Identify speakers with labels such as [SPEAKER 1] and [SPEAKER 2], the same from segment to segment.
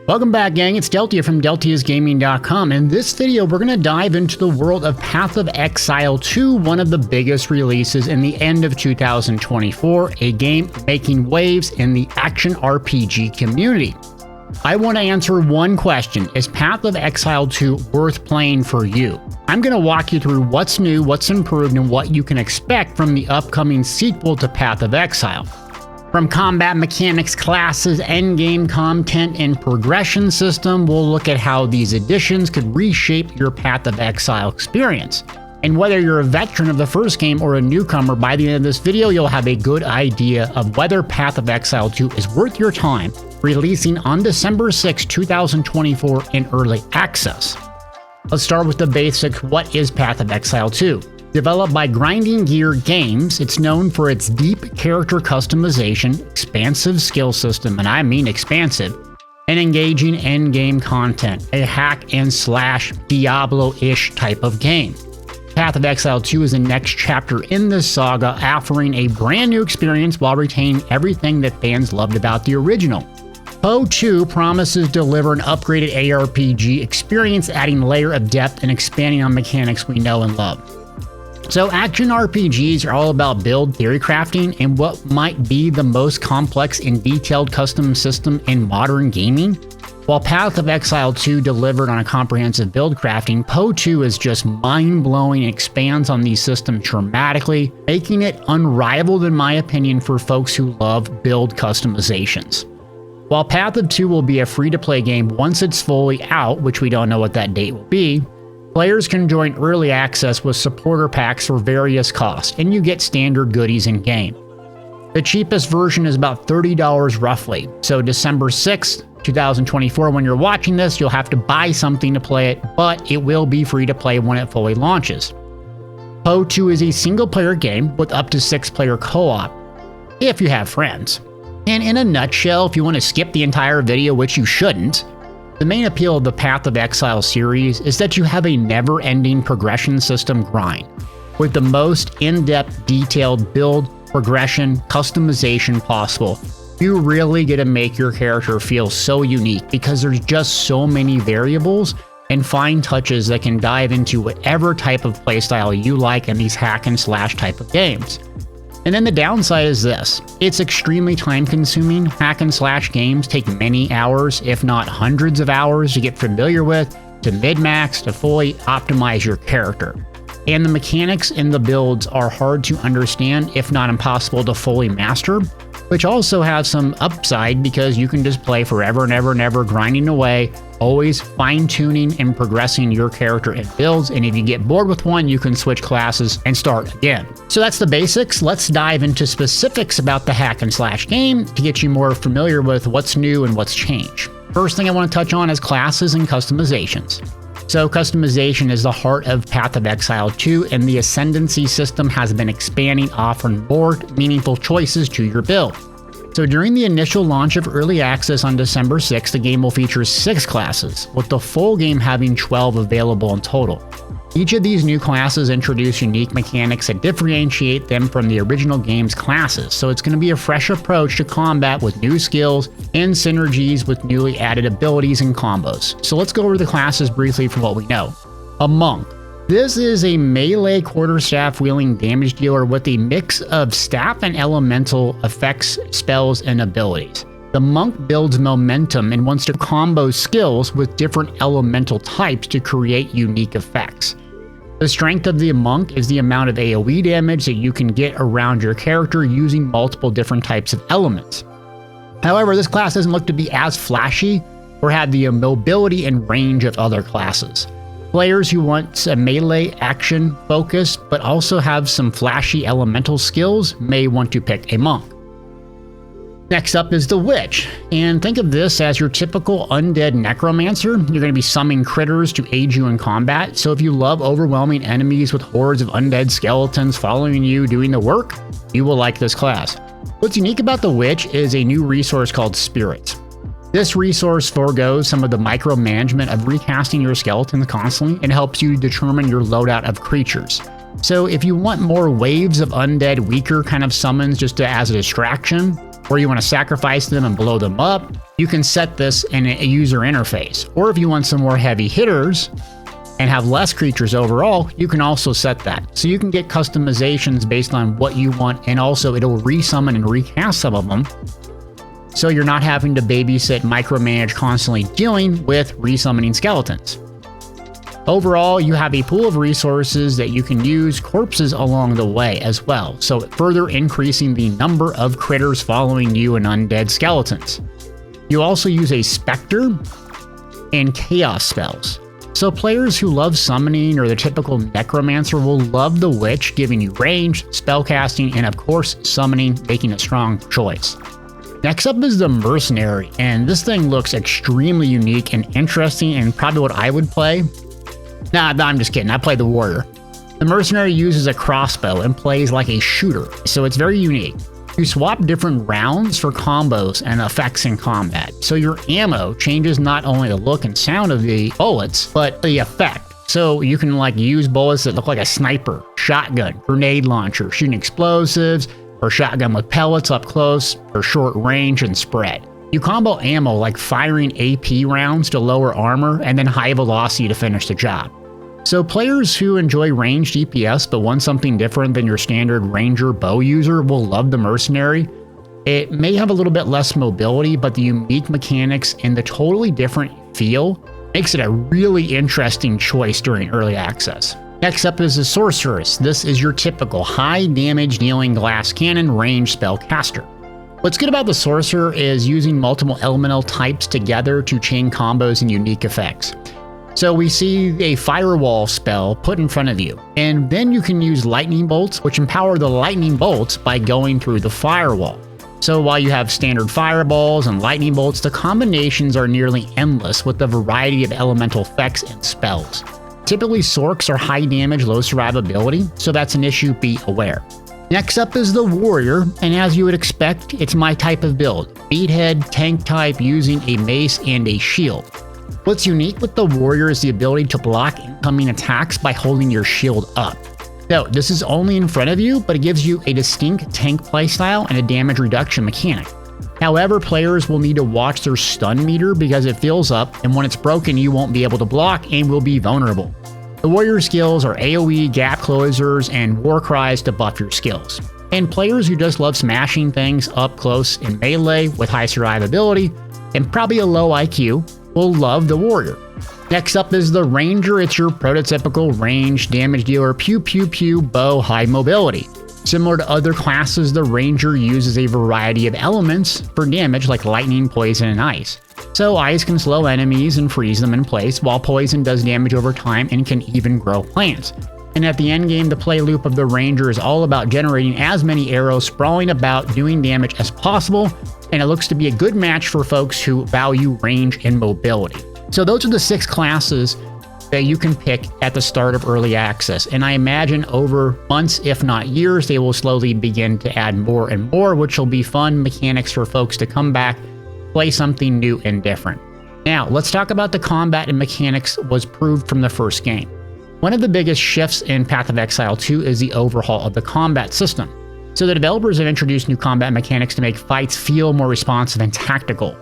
[SPEAKER 1] Welcome back, gang. It's Deltia from Deltiasgaming.com. In this video, we're going to dive into the world of Path of Exile 2, one of the biggest releases in the end of 2024, a game making waves in the action RPG community. I want to answer one question: is Path of Exile 2 worth playing for you? I'm going to walk you through what's new, what's improved, and what you can expect from the upcoming sequel to Path of Exile. From combat mechanics, classes, endgame content, and progression system, we'll look at how these additions could reshape your Path of Exile experience. And whether you're a veteran of the first game or a newcomer, by the end of this video, you'll have a good idea of whether Path of Exile 2 is worth your time, releasing on December 6, 2024 in early access. Let's start with the basics. What is Path of Exile 2? Developed by Grinding Gear Games, it's known for its deep character customization, expansive skill system, and I mean expansive, and engaging endgame content, a hack-and-slash Diablo-ish type of game. Path of Exile 2 is the next chapter in this saga, offering a brand new experience while retaining everything that fans loved about the original. POE2 promises to deliver an upgraded ARPG experience, adding a layer of depth and expanding on mechanics we know and love. So action RPGs are all about build theory crafting and what might be the most complex and detailed custom system in modern gaming. While Path of Exile 2 delivered on a comprehensive build crafting, POE2 is just mind-blowing and expands on these systems dramatically, making it unrivaled in my opinion for folks who love build customizations. While Path of 2 will be a free-to-play game once it's fully out, which we don't know what that date will be, players can join early access with supporter packs for various costs, and you get standard goodies in-game. The cheapest version is about $30 roughly, so December 6th, 2024, when you're watching this, you'll have to buy something to play it, but it will be free to play when it fully launches. POE2 is a single-player game with up to 6-player co-op, if you have friends. And in a nutshell, if you want to skip the entire video, which you shouldn't, the main appeal of the Path of Exile series is that you have a never-ending progression system grind, with the most in-depth, detailed build, progression, customization possible. You really get to make your character feel so unique because there's just so many variables and fine touches that can dive into whatever type of playstyle you like in these hack-and-slash type of games. And then the downside is this: it's extremely time-consuming. Hack-and-slash games take many hours, if not hundreds of hours, to get familiar with, to min-max, to fully optimize your character. And the mechanics in the builds are hard to understand, if not impossible to fully master, which also has some upside because you can just play forever and ever and ever, grinding away, always fine-tuning and progressing your character in builds, and if you get bored with one, you can switch classes and start again. So that's the basics. Let's dive into specifics about the hack-and-slash game to get you more familiar with what's new and what's changed. First thing I want to touch on is classes and customizations. So customization is the heart of Path of Exile 2, and the Ascendancy system has been expanding, offering more meaningful choices to your build. So during the initial launch of Early Access on December 6th, the game will feature 6 classes, with the full game having 12 available in total. Each of these new classes introduce unique mechanics that differentiate them from the original game's classes, so it's going to be a fresh approach to combat with new skills and synergies with newly added abilities and combos. So let's go over the classes briefly from what we know. A Monk. This is a melee quarterstaff wielding damage dealer with a mix of staff and elemental effects, spells, and abilities. The Monk builds momentum and wants to combo skills with different elemental types to create unique effects. The strength of the Monk is the amount of AoE damage that you can get around your character using multiple different types of elements. However, this class doesn't look to be as flashy or have the mobility and range of other classes. Players who want a melee action focus but also have some flashy elemental skills may want to pick a Monk. Next up is the Witch, and think of this as your typical undead necromancer. You're going to be summoning critters to aid you in combat, so if you love overwhelming enemies with hordes of undead skeletons following you doing the work, you will like this class. What's unique about the Witch is a new resource called Spirits. This resource forgoes some of the micromanagement of recasting your skeletons constantly and helps you determine your loadout of creatures. So if you want more waves of undead, weaker kind of summons just as a distraction, or you want to sacrifice them and blow them up, you can set this in a user interface. Or if you want some more heavy hitters and have less creatures overall, you can also set that. So you can get customizations based on what you want, and also it'll resummon and recast some of them. So you're not having to babysit, micromanage, constantly dealing with resummoning skeletons. Overall, you have a pool of resources that you can use corpses along the way as well, so further increasing the number of critters following you and undead skeletons. You also use a Spectre and Chaos spells. So players who love summoning or the typical necromancer will love the Witch, giving you range, spellcasting, and of course summoning, making a strong choice. Next up is the Mercenary, and this thing looks extremely unique and interesting, and probably what I would play. Nah, I'm just kidding, I play the Warrior. The Mercenary uses a crossbow and plays like a shooter, so it's very unique. You swap different rounds for combos and effects in combat, so your ammo changes not only the look and sound of the bullets, but the effect. So you can use bullets that look like a sniper, shotgun, grenade launcher, shooting explosives, or shotgun with pellets up close, or short range and spread. You combo ammo like firing AP rounds to lower armor, and then high velocity to finish the job. So players who enjoy ranged DPS but want something different than your standard ranger bow user will love the Mercenary. It may have a little bit less mobility, but the unique mechanics and the totally different feel makes it a really interesting choice during early access. Next up is the Sorceress. This is your typical high damage dealing glass cannon range spell caster. What's good about the Sorcerer is using multiple elemental types together to chain combos and unique effects. So we see a firewall spell put in front of you, and then you can use lightning bolts, which empower the lightning bolts by going through the firewall. So while you have standard fireballs and lightning bolts, the combinations are nearly endless with a variety of elemental effects and spells. Typically Sorcs are high damage, low survivability, so that's an issue, be aware. Next up is the Warrior, and as you would expect, it's my type of build. Meathead, tank type, using a mace and a shield. What's unique with the Warrior is the ability to block incoming attacks by holding your shield up. Now, this is only in front of you, but it gives you a distinct tank playstyle and a damage reduction mechanic. However, players will need to watch their stun meter because it fills up, and when it's broken, you won't be able to block and will be vulnerable. The Warrior skills are AoE, gap closers, and war cries to buff your skills. And players who just love smashing things up close in melee with high survivability and probably a low IQ will love the Warrior. Next up is the Ranger. It's your prototypical range damage dealer, pew pew pew, bow, high mobility. Similar to other classes, the Ranger uses a variety of elements for damage like lightning, poison, and ice. So ice can slow enemies and freeze them in place, while poison does damage over time and can even grow plants. And at the end game, the play loop of the Ranger is all about generating as many arrows sprawling about doing damage as possible, and it looks to be a good match for folks who value range and mobility. So those are the 6 classes that you can pick at the start of early access, and I imagine over months, if not years, they will slowly begin to add more and more, which will be fun mechanics for folks to come back, play something new and different. Now, let's talk about the combat and mechanics was proved from the first game. One of the biggest shifts in Path of Exile 2 is the overhaul of the combat system. So the developers have introduced new combat mechanics to make fights feel more responsive and tactical.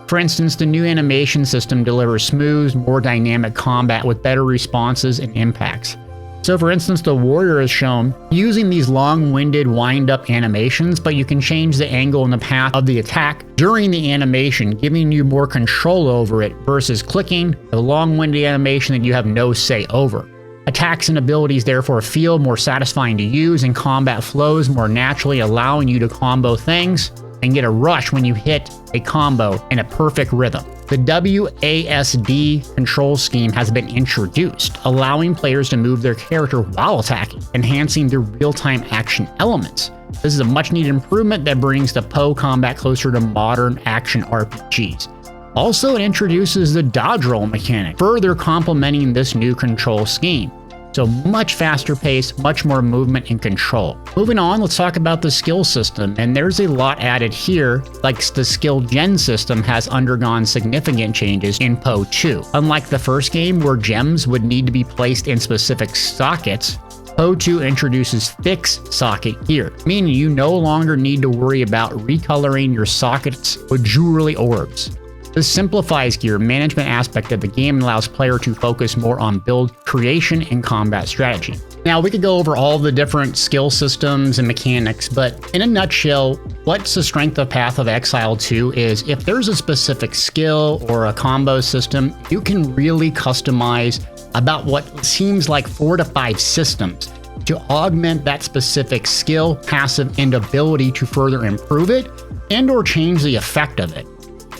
[SPEAKER 1] For instance, the new animation system delivers smooth, more dynamic combat with better responses and impacts. So for instance, the Warrior is shown using these long-winded wind-up animations, but you can change the angle and the path of the attack during the animation, giving you more control over it versus clicking a long-winded animation that you have no say over. Attacks and abilities therefore feel more satisfying to use, and combat flows more naturally, allowing you to combo things and get a rush when you hit a combo in a perfect rhythm. The WASD control scheme has been introduced, allowing players to move their character while attacking, enhancing the real-time action elements. This is a much-needed improvement that brings the POE combat closer to modern action RPGs. Also, it introduces the dodge roll mechanic, further complementing this new control scheme. So much faster pace, much more movement and control. Moving on, let's talk about the skill system, and there's a lot added here, like the skill gen system has undergone significant changes in POE2. Unlike the first game where gems would need to be placed in specific sockets, POE2 introduces fixed socket gear, meaning you no longer need to worry about recoloring your sockets with jewelry orbs. This simplifies gear management aspect of the game and allows player to focus more on build creation and combat strategy. Now, we could go over all the different skill systems and mechanics, but in a nutshell, what's the strength of Path of Exile 2 is if there's a specific skill or a combo system, you can really customize about what seems like 4 to 5 systems to augment that specific skill, passive, and ability to further improve it and or change the effect of it.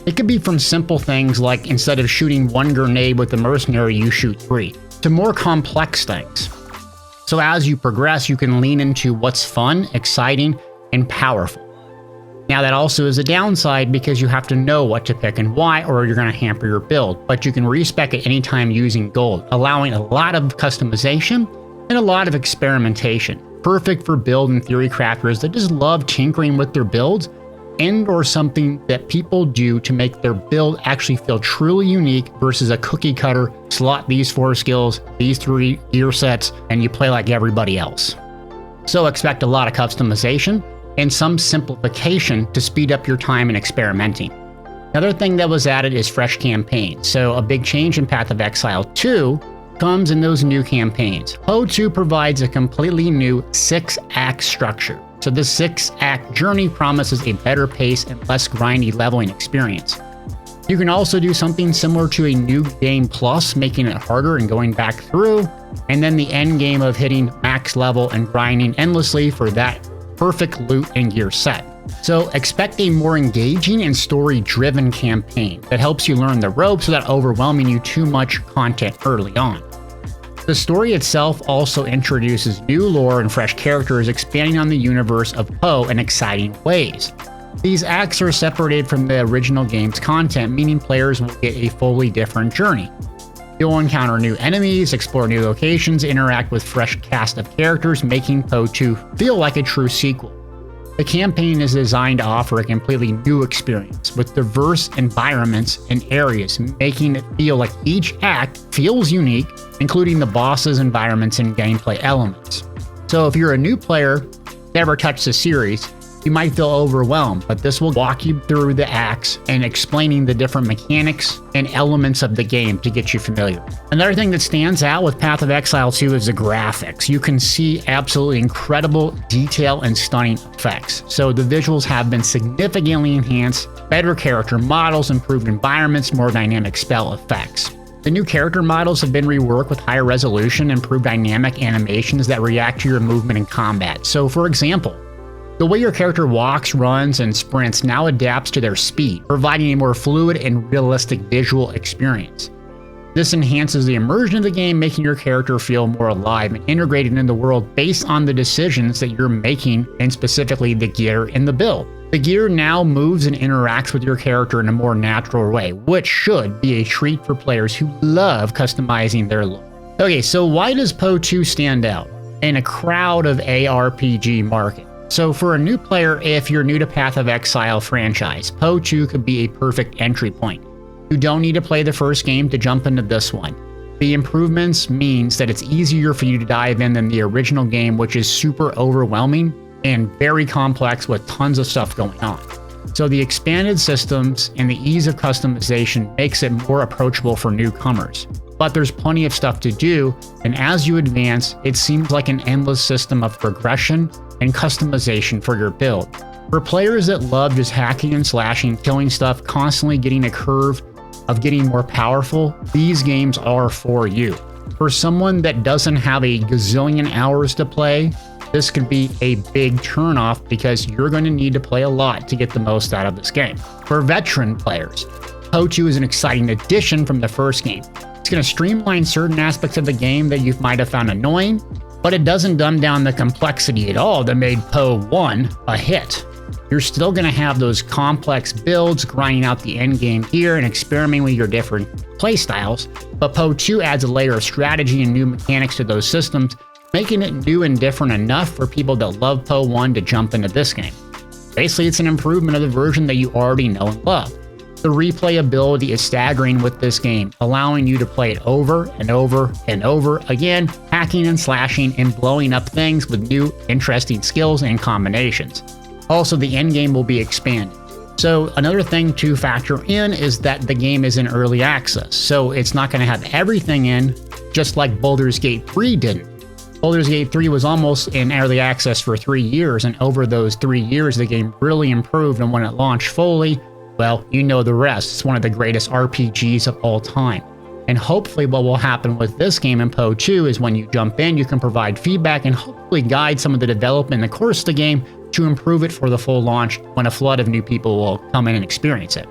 [SPEAKER 1] It could be from simple things like instead of shooting 1 grenade with the mercenary, you shoot 3, to more complex things. So as you progress, you can lean into what's fun, exciting, and powerful. Now that also is a downside because you have to know what to pick and why, or you're going to hamper your build, but you can respec at any time using gold, allowing a lot of customization and a lot of experimentation. Perfect for build and theory crafters that just love tinkering with their builds and or something that people do to make their build actually feel truly unique versus a cookie cutter, slot these 4 skills, these 3 gear sets, and you play like everybody else. So expect a lot of customization and some simplification to speed up your time in experimenting. Another thing that was added is fresh campaigns. So a big change in Path of Exile 2 comes in those new campaigns. POE2 provides a completely new 6-act structure. So this 6-act journey promises a better pace and less grindy leveling experience. You can also do something similar to a new game plus, making it harder and going back through, and then the end game of hitting max level and grinding endlessly for that perfect loot and gear set. So expect a more engaging and story-driven campaign that helps you learn the ropes without overwhelming you too much content early on. The story itself also introduces new lore and fresh characters, expanding on the universe of POE in exciting ways. These acts are separated from the original game's content, meaning players will get a fully different journey. You'll encounter new enemies, explore new locations, interact with fresh cast of characters, making POE2 feel like a true sequel. The campaign is designed to offer a completely new experience with diverse environments and areas, making it feel like each act feels unique, including the bosses, environments, and gameplay elements. So if you're a new player, never touched the series, you might feel overwhelmed, but this will walk you through the acts and explaining the different mechanics and elements of the game to get you familiar. Another thing that stands out with Path of Exile 2 is the graphics. You can see absolutely incredible detail and stunning effects. So the visuals have been significantly enhanced, better character models, improved environments, more dynamic spell effects. The new character models have been reworked with higher resolution, improved dynamic animations that react to your movement in combat. So for example, the way your character walks, runs, and sprints now adapts to their speed, providing a more fluid and realistic visual experience. This enhances the immersion of the game, making your character feel more alive and integrated in the world based on the decisions that you're making, and specifically the gear in the build. The gear now moves and interacts with your character in a more natural way, which should be a treat for players who love customizing their look. Okay, so why does POE2 stand out in a crowd of ARPG market? So for a new player, if you're new to Path of Exile franchise, POE2 could be a perfect entry point. You don't need to play the first game to jump into this one. The improvements means that it's easier for you to dive in than the original game, which is super overwhelming and very complex with tons of stuff going on. So the expanded systems and the ease of customization makes it more approachable for newcomers. But there's plenty of stuff to do, and as you advance, it seems like an endless system of progression and customization for your build. For players that love just hacking and slashing, killing stuff, constantly getting a curve of getting more powerful, these games are for you. For someone that doesn't have a gazillion hours to play, this could be a big turnoff because you're going to need to play a lot to get the most out of this game. For veteran players, POE2 is an exciting addition from the first game. It's going to streamline certain aspects of the game that you might have found annoying, but it doesn't dumb down the complexity at all that made POE1 a hit. You're still going to have those complex builds, grinding out the endgame gear and experimenting with your different playstyles, but POE2 adds a layer of strategy and new mechanics to those systems, making it new and different enough for people that love POE1 to jump into this game. Basically, it's an improvement of the version that you already know and love. The replayability is staggering with this game, allowing you to play it over and over and over again, hacking and slashing and blowing up things with new interesting skills and combinations. Also, the endgame will be expanded. So another thing to factor in is that the game is in early access, so it's not going to have everything in, just like Baldur's Gate 3 didn't. Baldur's Gate 3 was almost in early access for 3 years, and over those 3 years the game really improved, and when it launched fully, well, you know the rest. It's one of the greatest RPGs of all time. And hopefully what will happen with this game in POE2 is when you jump in, you can provide feedback and hopefully guide some of the development in the course of the game to improve it for the full launch when a flood of new people will come in and experience it.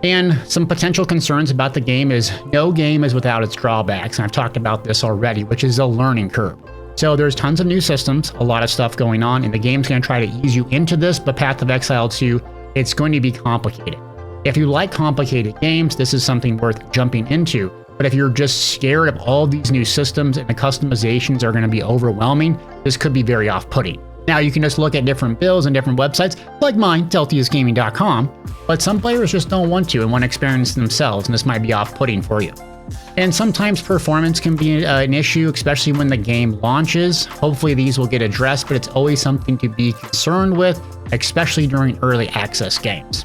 [SPEAKER 1] And some potential concerns about the game is no game is without its drawbacks, and I've talked about this already, which is a learning curve. So there's tons of new systems, a lot of stuff going on, and the game's going to try to ease you into this, but Path of Exile 2, it's going to be complicated. If you like complicated games, this is something worth jumping into, but if you're just scared of all these new systems and the customizations are going to be overwhelming, this could be very off-putting. Now, you can just look at different builds and different websites, like mine, Deltiasgaming.com, but some players just don't want to and want to experience themselves, and this might be off-putting for you. And sometimes performance can be an issue, especially when the game launches. Hopefully these will get addressed, but it's always something to be concerned with, especially during early access games.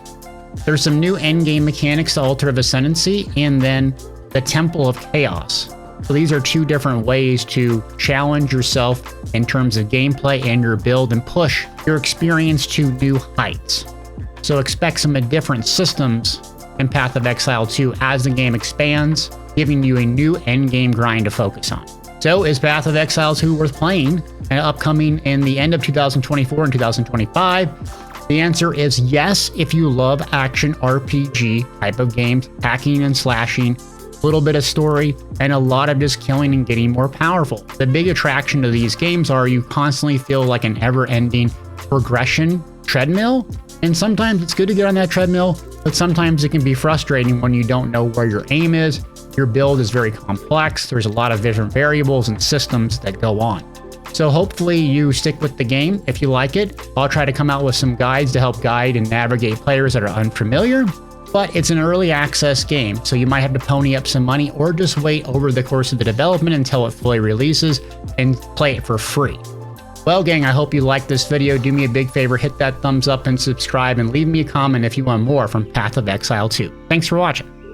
[SPEAKER 1] There's some new endgame mechanics, the Altar of Ascendancy, and then the Temple of Chaos. So these are two different ways to challenge yourself in terms of gameplay and your build and push your experience to new heights. So expect some different systems in Path of Exile 2 as the game expands, giving you a new endgame grind to focus on. So is Path of Exile 2 worth playing and upcoming in the end of 2024 and 2025? The answer is yes, if you love action RPG type of games, hacking and slashing, a little bit of story, and a lot of just killing and getting more powerful. The big attraction to these games are you constantly feel like an ever-ending progression treadmill, and sometimes it's good to get on that treadmill, but sometimes it can be frustrating when you don't know where your aim is. Your build is very complex, there's a lot of different variables and systems that go on. So hopefully you stick with the game if you like it. I'll try to come out with some guides to help guide and navigate players that are unfamiliar, but it's an early access game, so you might have to pony up some money or just wait over the course of the development until it fully releases and play it for free. Well, gang, I hope you liked this video. Do me a big favor, hit that thumbs up and subscribe, and leave me a comment if you want more from Path of Exile 2. Thanks for watching.